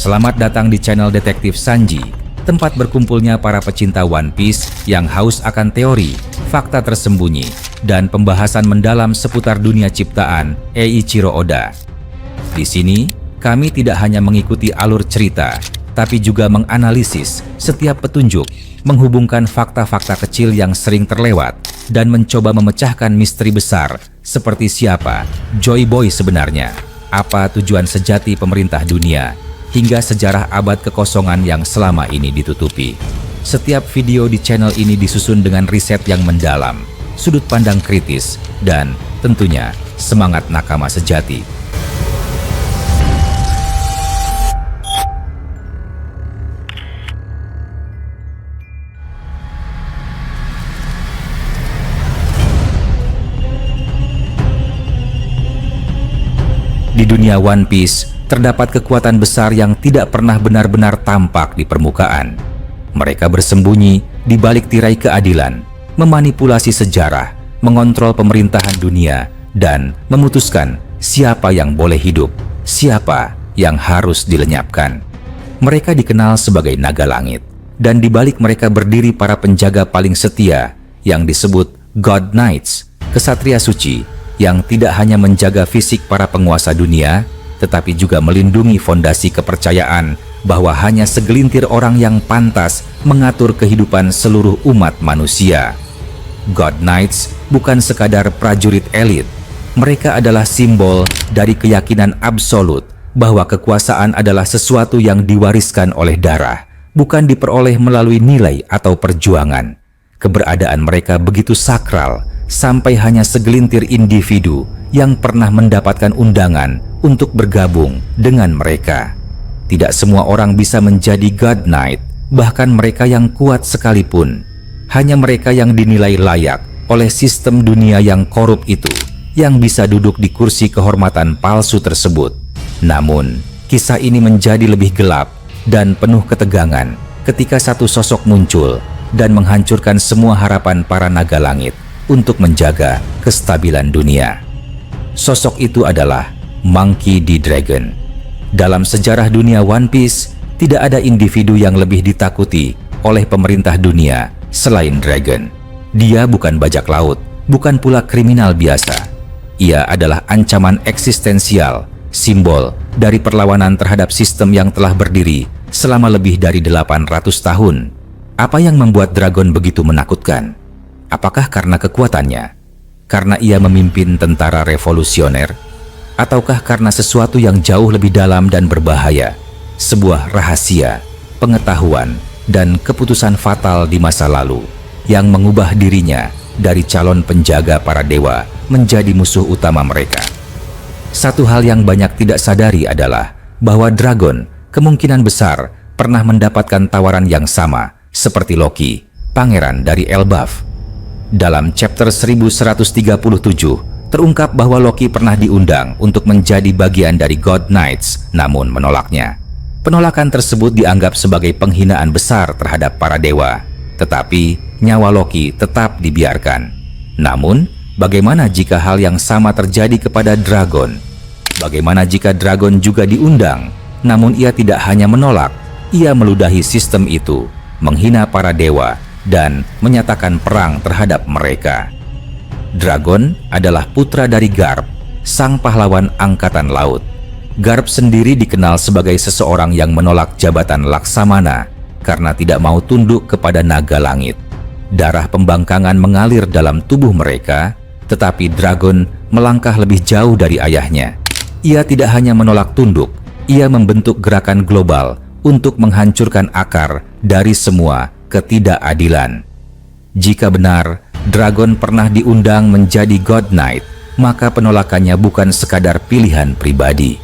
Selamat datang di channel Detektif Sanji, tempat berkumpulnya para pecinta One Piece yang haus akan teori, fakta tersembunyi, dan pembahasan mendalam seputar dunia ciptaan Eiichiro Oda. Di sini, kami tidak hanya mengikuti alur cerita, tapi juga menganalisis setiap petunjuk, menghubungkan fakta-fakta kecil yang sering terlewat, dan mencoba memecahkan misteri besar seperti siapa Joy Boy sebenarnya, apa tujuan sejati pemerintah dunia, hingga sejarah abad kekosongan yang selama ini ditutupi. Setiap video di channel ini disusun dengan riset yang mendalam, sudut pandang kritis, dan tentunya semangat nakama sejati. Di dunia One Piece, terdapat kekuatan besar yang tidak pernah benar-benar tampak di permukaan. Mereka bersembunyi di balik tirai keadilan, memanipulasi sejarah, mengontrol pemerintahan dunia, dan memutuskan siapa yang boleh hidup, siapa yang harus dilenyapkan. Mereka dikenal sebagai naga langit, dan di balik mereka berdiri para penjaga paling setia yang disebut God Knights, kesatria suci yang tidak hanya menjaga fisik para penguasa dunia, tetapi juga melindungi fondasi kepercayaan bahwa hanya segelintir orang yang pantas mengatur kehidupan seluruh umat manusia. God Knights bukan sekadar prajurit elit, mereka adalah simbol dari keyakinan absolut bahwa kekuasaan adalah sesuatu yang diwariskan oleh darah, bukan diperoleh melalui nilai atau perjuangan. Keberadaan mereka begitu sakral, sampai hanya segelintir individu yang pernah mendapatkan undangan untuk bergabung dengan mereka. Tidak semua orang bisa menjadi God Knight, bahkan mereka yang kuat sekalipun. Hanya mereka yang dinilai layak oleh sistem dunia yang korup itu, yang bisa duduk di kursi kehormatan palsu tersebut. Namun, kisah ini menjadi lebih gelap dan penuh ketegangan ketika satu sosok muncul dan menghancurkan semua harapan para naga langit untuk menjaga kestabilan dunia. Sosok itu adalah Monkey D. Dragon. Dalam sejarah dunia One Piece, tidak ada individu yang lebih ditakuti oleh pemerintah dunia selain Dragon. Dia bukan bajak laut, bukan pula kriminal biasa. Ia adalah ancaman eksistensial, simbol dari perlawanan terhadap sistem yang telah berdiri selama lebih dari 800 tahun. Apa yang membuat Dragon begitu menakutkan? Apakah karena kekuatannya? Karena ia memimpin tentara revolusioner? Ataukah karena sesuatu yang jauh lebih dalam dan berbahaya? Sebuah rahasia, pengetahuan, dan keputusan fatal di masa lalu yang mengubah dirinya dari calon penjaga para dewa menjadi musuh utama mereka. Satu hal yang banyak tidak sadari adalah bahwa Dragon kemungkinan besar pernah mendapatkan tawaran yang sama seperti Loki, pangeran dari Elbaf. Dalam chapter 1137, terungkap bahwa Loki pernah diundang untuk menjadi bagian dari God Knights, namun menolaknya. Penolakan tersebut dianggap sebagai penghinaan besar terhadap para dewa, tetapi nyawa Loki tetap dibiarkan. Namun, bagaimana jika hal yang sama terjadi kepada Dragon? Bagaimana jika Dragon juga diundang, namun ia tidak hanya menolak, ia meludahi sistem itu, menghina para dewa, dan menyatakan perang terhadap mereka. Dragon adalah putra dari Garp, sang pahlawan angkatan laut. Garp sendiri dikenal sebagai seseorang yang menolak jabatan Laksamana karena tidak mau tunduk kepada naga langit. Darah pembangkangan mengalir dalam tubuh mereka, tetapi Dragon melangkah lebih jauh dari ayahnya. Ia tidak hanya menolak tunduk, ia membentuk gerakan global untuk menghancurkan akar dari semua ketidakadilan. Jika benar Dragon pernah diundang menjadi God Knight, maka penolakannya bukan sekadar pilihan pribadi.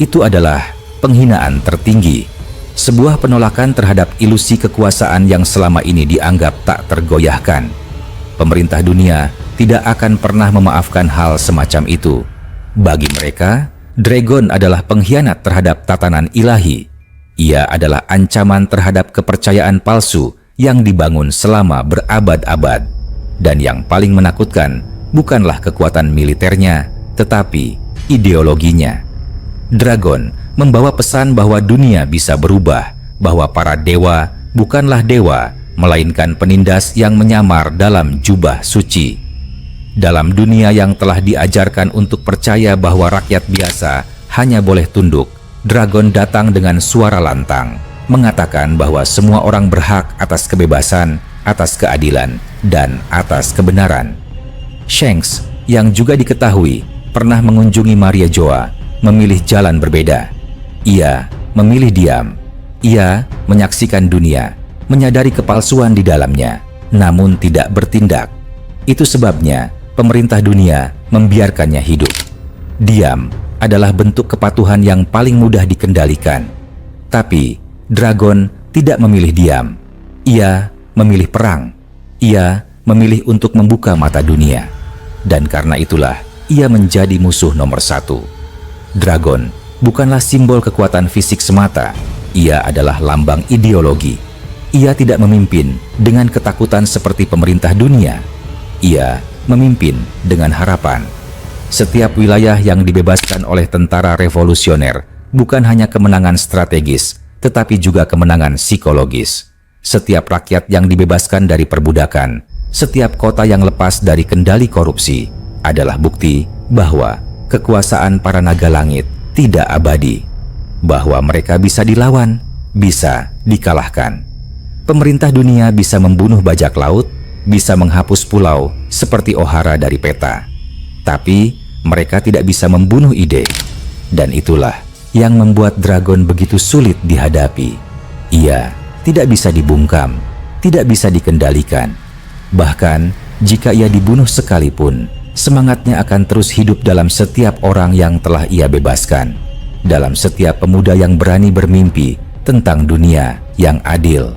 Itu adalah penghinaan tertinggi. Sebuah penolakan terhadap ilusi kekuasaan yang selama ini dianggap tak tergoyahkan. Pemerintah dunia tidak akan pernah memaafkan hal semacam itu. Bagi mereka, Dragon adalah pengkhianat terhadap tatanan ilahi. Ia adalah ancaman terhadap kepercayaan palsu yang dibangun selama berabad-abad. Dan yang paling menakutkan bukanlah kekuatan militernya, tetapi ideologinya. Dragon membawa pesan bahwa dunia bisa berubah, bahwa para dewa bukanlah dewa, melainkan penindas yang menyamar dalam jubah suci. Dalam dunia yang telah diajarkan untuk percaya bahwa rakyat biasa hanya boleh tunduk, Dragon datang dengan suara lantang, mengatakan bahwa semua orang berhak atas kebebasan, atas keadilan, dan atas kebenaran. Shanks, yang juga diketahui pernah mengunjungi Maria Joa, memilih jalan berbeda. Ia memilih diam. Ia menyaksikan dunia, menyadari kepalsuan di dalamnya, namun tidak bertindak. Itu sebabnya pemerintah dunia membiarkannya hidup. Diam adalah bentuk kepatuhan yang paling mudah dikendalikan. Tapi Dragon tidak memilih diam. Ia memilih perang. Ia memilih untuk membuka mata dunia. Dan karena itulah ia menjadi musuh nomor satu. Dragon bukanlah simbol kekuatan fisik semata. Ia adalah lambang ideologi. Ia tidak memimpin dengan ketakutan seperti pemerintah dunia. Ia memimpin dengan harapan. Setiap wilayah yang dibebaskan oleh tentara revolusioner bukan hanya kemenangan strategis, tetapi juga kemenangan psikologis. Setiap rakyat yang dibebaskan dari perbudakan, setiap kota yang lepas dari kendali korupsi adalah bukti bahwa kekuasaan para naga langit tidak abadi, bahwa mereka bisa dilawan, bisa dikalahkan. Pemerintah dunia bisa membunuh bajak laut, bisa menghapus pulau seperti Ohara dari peta. Tapi mereka tidak bisa membunuh ide. Dan itulah yang membuat Dragon begitu sulit dihadapi. Ia tidak bisa dibungkam, tidak bisa dikendalikan. Bahkan jika ia dibunuh sekalipun, semangatnya akan terus hidup dalam setiap orang yang telah ia bebaskan, dalam setiap pemuda yang berani bermimpi tentang dunia yang adil.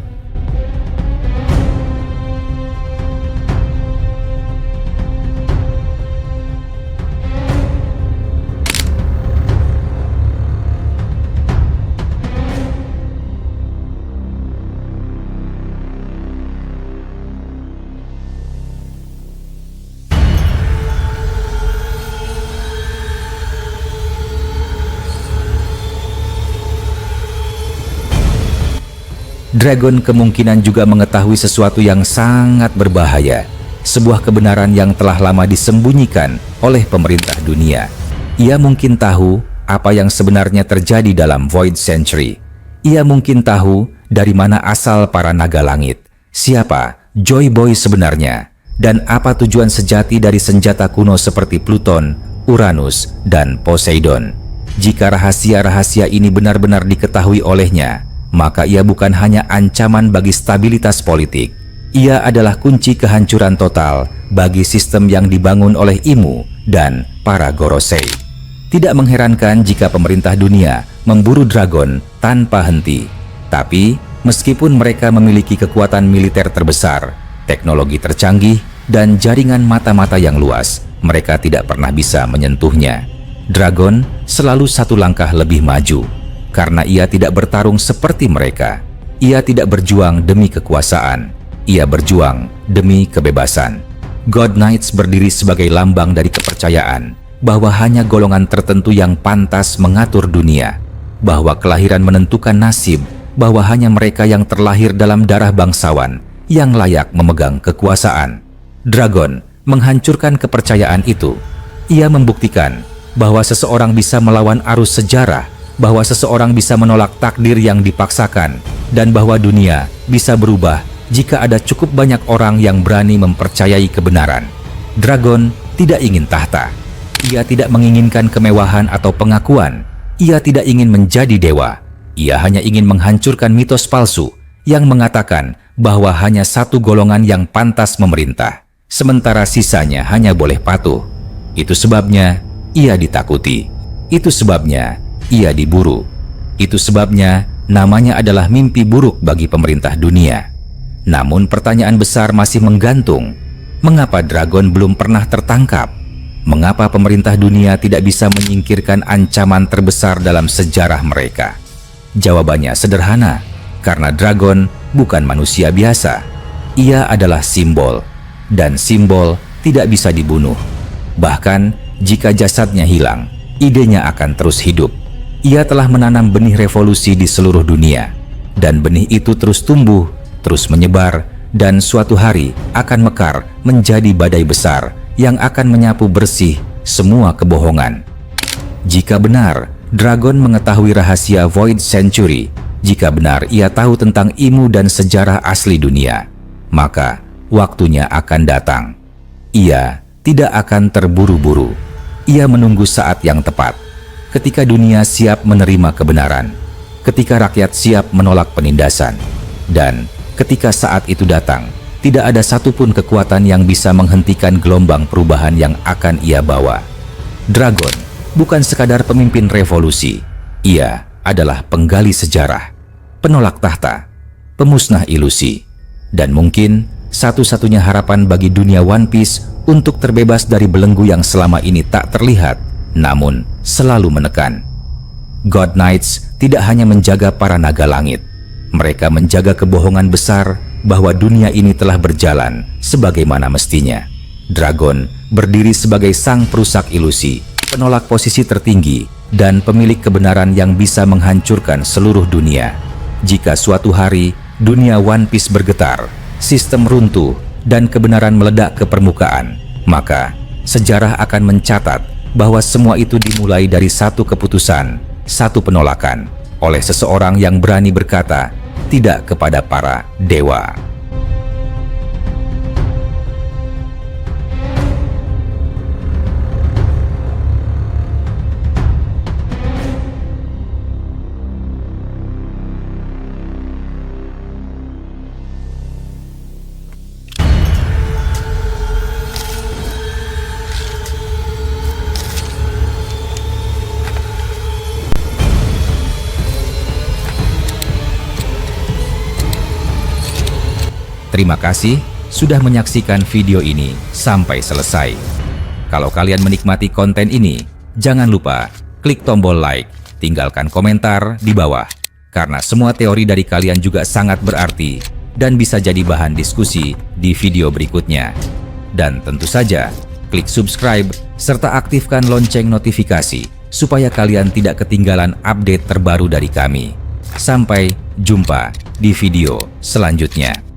Dragon kemungkinan juga mengetahui sesuatu yang sangat berbahaya, sebuah kebenaran yang telah lama disembunyikan oleh pemerintah dunia. Ia mungkin tahu apa yang sebenarnya terjadi dalam Void Century. Ia mungkin tahu dari mana asal para naga langit, siapa Joy Boy sebenarnya, dan apa tujuan sejati dari senjata kuno seperti Pluton, Uranus, dan Poseidon. Jika rahasia-rahasia ini benar-benar diketahui olehnya, maka ia bukan hanya ancaman bagi stabilitas politik. Ia adalah kunci kehancuran total bagi sistem yang dibangun oleh Imu dan para Gorosei. Tidak mengherankan jika pemerintah dunia memburu Dragon tanpa henti. Tapi, meskipun mereka memiliki kekuatan militer terbesar, teknologi tercanggih, dan jaringan mata-mata yang luas, mereka tidak pernah bisa menyentuhnya. Dragon selalu satu langkah lebih maju. Karena ia tidak bertarung seperti mereka. Ia tidak berjuang demi kekuasaan. Ia berjuang demi kebebasan. God Knights berdiri sebagai lambang dari kepercayaan bahwa hanya golongan tertentu yang pantas mengatur dunia, bahwa kelahiran menentukan nasib, bahwa hanya mereka yang terlahir dalam darah bangsawan yang layak memegang kekuasaan. Dragon menghancurkan kepercayaan itu. Ia membuktikan bahwa seseorang bisa melawan arus sejarah, bahwa seseorang bisa menolak takdir yang dipaksakan, dan bahwa dunia bisa berubah jika ada cukup banyak orang yang berani mempercayai kebenaran. Dragon tidak ingin tahta. Ia tidak menginginkan kemewahan atau pengakuan. Ia tidak ingin menjadi dewa. Ia hanya ingin menghancurkan mitos palsu yang mengatakan bahwa hanya satu golongan yang pantas memerintah, sementara sisanya hanya boleh patuh. Itu sebabnya ia ditakuti. Itu sebabnya ia diburu. Itu sebabnya namanya adalah mimpi buruk bagi pemerintah dunia. Namun pertanyaan besar masih menggantung. Mengapa Dragon belum pernah tertangkap? Mengapa pemerintah dunia tidak bisa menyingkirkan ancaman terbesar dalam sejarah mereka? Jawabannya sederhana, karena Dragon bukan manusia biasa. Ia adalah simbol, dan simbol tidak bisa dibunuh. Bahkan jika jasadnya hilang, idenya akan terus hidup. Ia telah menanam benih revolusi di seluruh dunia, dan benih itu terus tumbuh, terus menyebar, dan suatu hari akan mekar menjadi badai besar yang akan menyapu bersih semua kebohongan. Jika benar, Dragon mengetahui rahasia Void Century, jika benar ia tahu tentang ilmu dan sejarah asli dunia, maka waktunya akan datang. Ia tidak akan terburu-buru. Ia menunggu saat yang tepat, ketika dunia siap menerima kebenaran, ketika rakyat siap menolak penindasan, dan ketika saat itu datang, tidak ada satupun kekuatan yang bisa menghentikan gelombang perubahan yang akan ia bawa. Dragon bukan sekadar pemimpin revolusi, ia adalah penggali sejarah, penolak tahta, pemusnah ilusi, dan mungkin satu-satunya harapan bagi dunia One Piece untuk terbebas dari belenggu yang selama ini tak terlihat, namun selalu menekan. God Knights tidak hanya menjaga para naga langit, mereka menjaga kebohongan besar bahwa dunia ini telah berjalan sebagaimana mestinya. Dragon berdiri sebagai sang perusak ilusi, penolak posisi tertinggi, dan pemilik kebenaran yang bisa menghancurkan seluruh dunia. Jika suatu hari dunia One Piece bergetar, sistem runtuh, dan kebenaran meledak ke permukaan, maka sejarah akan mencatat bahwa semua itu dimulai dari satu keputusan, satu penolakan, oleh seseorang yang berani berkata tidak kepada para dewa. Terima kasih sudah menyaksikan video ini sampai selesai. Kalau kalian menikmati konten ini, jangan lupa klik tombol like, tinggalkan komentar di bawah, karena semua teori dari kalian juga sangat berarti dan bisa jadi bahan diskusi di video berikutnya. Dan tentu saja, klik subscribe serta aktifkan lonceng notifikasi supaya kalian tidak ketinggalan update terbaru dari kami. Sampai jumpa di video selanjutnya.